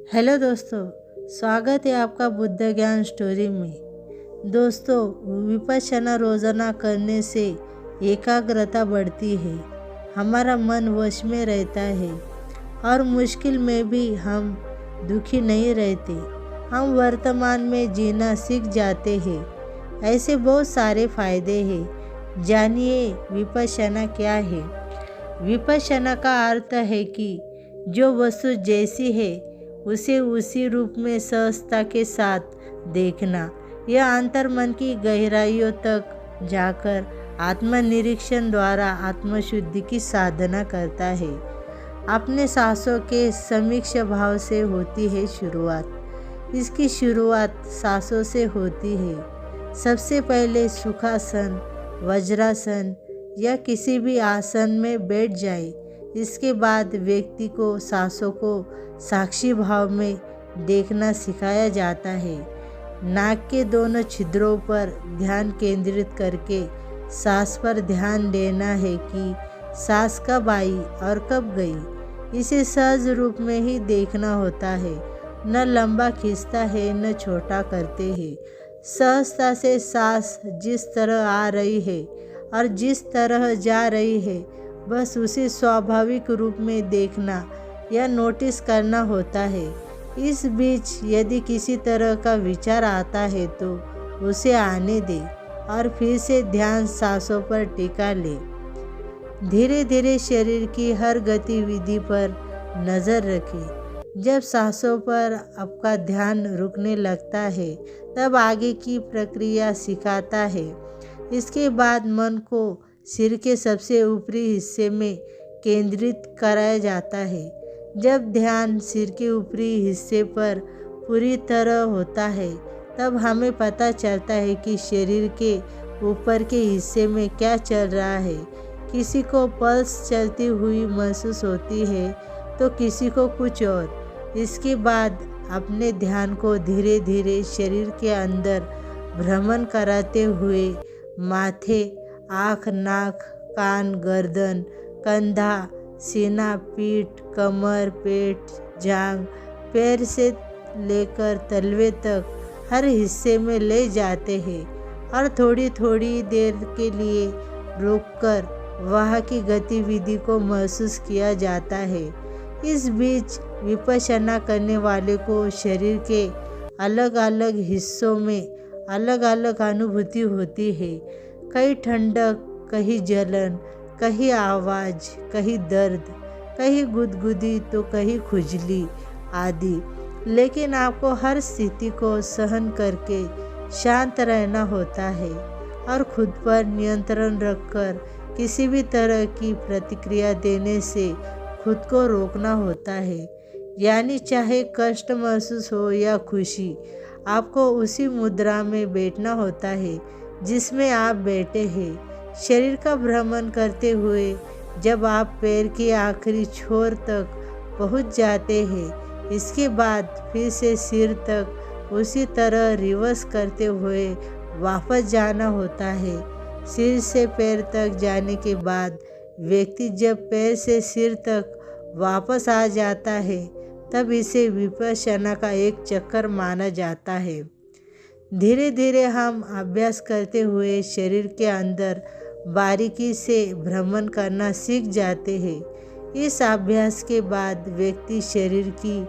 Hello दोस्तों, स्वागत है आपका बुद्ध ज्ञान स्टोरी में। दोस्तों, विपश्यना रोजाना करने से एकाग्रता बढ़ती है, हमारा मन वश में रहता है और मुश्किल में भी हम दुखी नहीं रहते। हम वर्तमान में जीना सीख जाते हैं। ऐसे बहुत सारे फायदे हैं। जानिए विपश्यना क्या है। विपश्यना का अर्थ है कि जो वस्तु जैसी है उसे उसी रूप में सहजता के साथ देखना। यह अंतर्मन की गहराइयों तक जाकर आत्मनिरीक्षण द्वारा आत्मशुद्धि की साधना करता है। अपने सांसों के समीक्ष भाव से होती है शुरुआत। इसकी शुरुआत सांसों से होती है। सबसे पहले सुखासन, वज्रासन या किसी भी आसन में बैठ जाए। इसके बाद व्यक्ति को सांसों को साक्षी भाव में देखना सिखाया जाता है। नाक के दोनों छिद्रों पर ध्यान केंद्रित करके सांस पर ध्यान देना है कि सांस कब आई और कब गई। इसे सहज रूप में ही देखना होता है। न लंबा खींचता है न छोटा करते हैं। सहजता से सांस जिस तरह आ रही है और जिस तरह जा रही है, बस उसे स्वाभाविक रूप में देखना या नोटिस करना होता है। इस बीच यदि किसी तरह का विचार आता है तो उसे आने दे और फिर से ध्यान सांसों पर टिका ले। धीरे धीरे शरीर की हर गतिविधि पर नज़र रखें। जब सांसों पर आपका ध्यान रुकने लगता है तब आगे की प्रक्रिया सिखाता है। इसके बाद मन को सिर के सबसे ऊपरी हिस्से में केंद्रित कराया जाता है। जब ध्यान सिर के ऊपरी हिस्से पर पूरी तरह होता है तब हमें पता चलता है कि शरीर के ऊपर के हिस्से में क्या चल रहा है। किसी को पल्स चलती हुई महसूस होती है तो किसी को कुछ और। इसके बाद अपने ध्यान को धीरे धीरे शरीर के अंदर भ्रमण कराते हुए माथे, आँख, नाक, कान, गर्दन, कंधा, सीना, पीठ, कमर, पेट, जांघ, पैर से लेकर तलवे तक हर हिस्से में ले जाते हैं और थोड़ी थोड़ी देर के लिए रुककर वहाँ की गतिविधि को महसूस किया जाता है। इस बीच विपश्यना करने वाले को शरीर के अलग अलग हिस्सों में अलग अलग अनुभूति होती है। कहीं ठंडक, कहीं जलन, कहीं आवाज़, कहीं दर्द, कहीं गुदगुदी तो कहीं खुजली आदि। लेकिन आपको हर स्थिति को सहन करके शांत रहना होता है और खुद पर नियंत्रण रखकर किसी भी तरह की प्रतिक्रिया देने से खुद को रोकना होता है। यानी चाहे कष्ट महसूस हो या खुशी, आपको उसी मुद्रा में बैठना होता है जिसमें आप बैठे हैं। शरीर का भ्रमण करते हुए जब आप पैर के आखिरी छोर तक पहुंच जाते हैं, इसके बाद फिर से सिर तक उसी तरह रिवर्स करते हुए वापस जाना होता है। सिर से पैर तक जाने के बाद व्यक्ति जब पैर से सिर तक वापस आ जाता है तब इसे विपश्यना का एक चक्कर माना जाता है। धीरे धीरे हम अभ्यास करते हुए शरीर के अंदर बारीकी से भ्रमण करना सीख जाते हैं। इस अभ्यास के बाद व्यक्ति शरीर की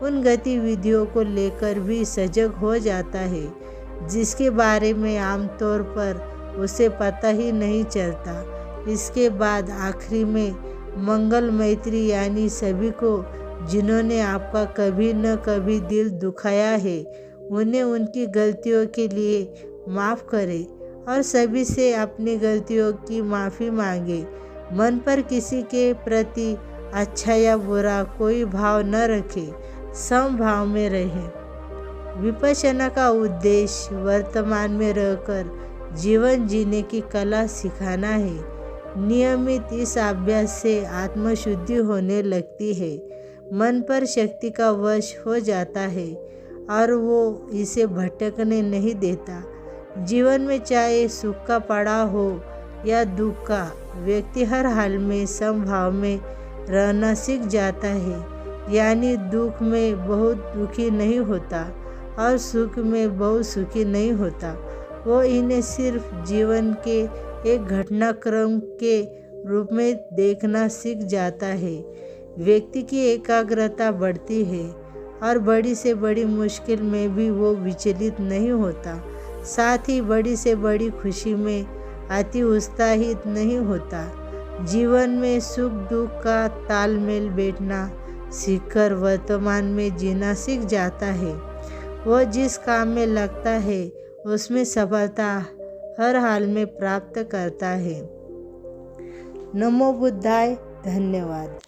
उन गतिविधियों को लेकर भी सजग हो जाता है जिसके बारे में आमतौर पर उसे पता ही नहीं चलता। इसके बाद आखिरी में मंगल मैत्री, यानी सभी को जिन्होंने आपका कभी न कभी दिल दुखाया है उन्हें उनकी गलतियों के लिए माफ़ करें और सभी से अपनी गलतियों की माफ़ी मांगे। मन पर किसी के प्रति अच्छा या बुरा कोई भाव न रखें, समभाव में रहें। विपश्यना का उद्देश्य वर्तमान में रहकर जीवन जीने की कला सिखाना है। नियमित इस अभ्यास से आत्मशुद्धि होने लगती है। मन पर शक्ति का वश हो जाता है और वो इसे भटकने नहीं देता। जीवन में चाहे सुख का पड़ाव हो या दुख का, व्यक्ति हर हाल में समभाव में रहना सीख जाता है। यानी दुख में बहुत दुखी नहीं होता और सुख में बहुत सुखी नहीं होता। वो इन्हें सिर्फ जीवन के एक घटनाक्रम के रूप में देखना सीख जाता है। व्यक्ति की एकाग्रता बढ़ती है और बड़ी से बड़ी मुश्किल में भी वो विचलित नहीं होता। साथ ही बड़ी से बड़ी खुशी में अति उत्साहित नहीं होता। जीवन में सुख दुख का तालमेल बैठना सीखकर वर्तमान में जीना सीख जाता है। वो जिस काम में लगता है उसमें सफलता हर हाल में प्राप्त करता है। नमो बुद्धाय। धन्यवाद।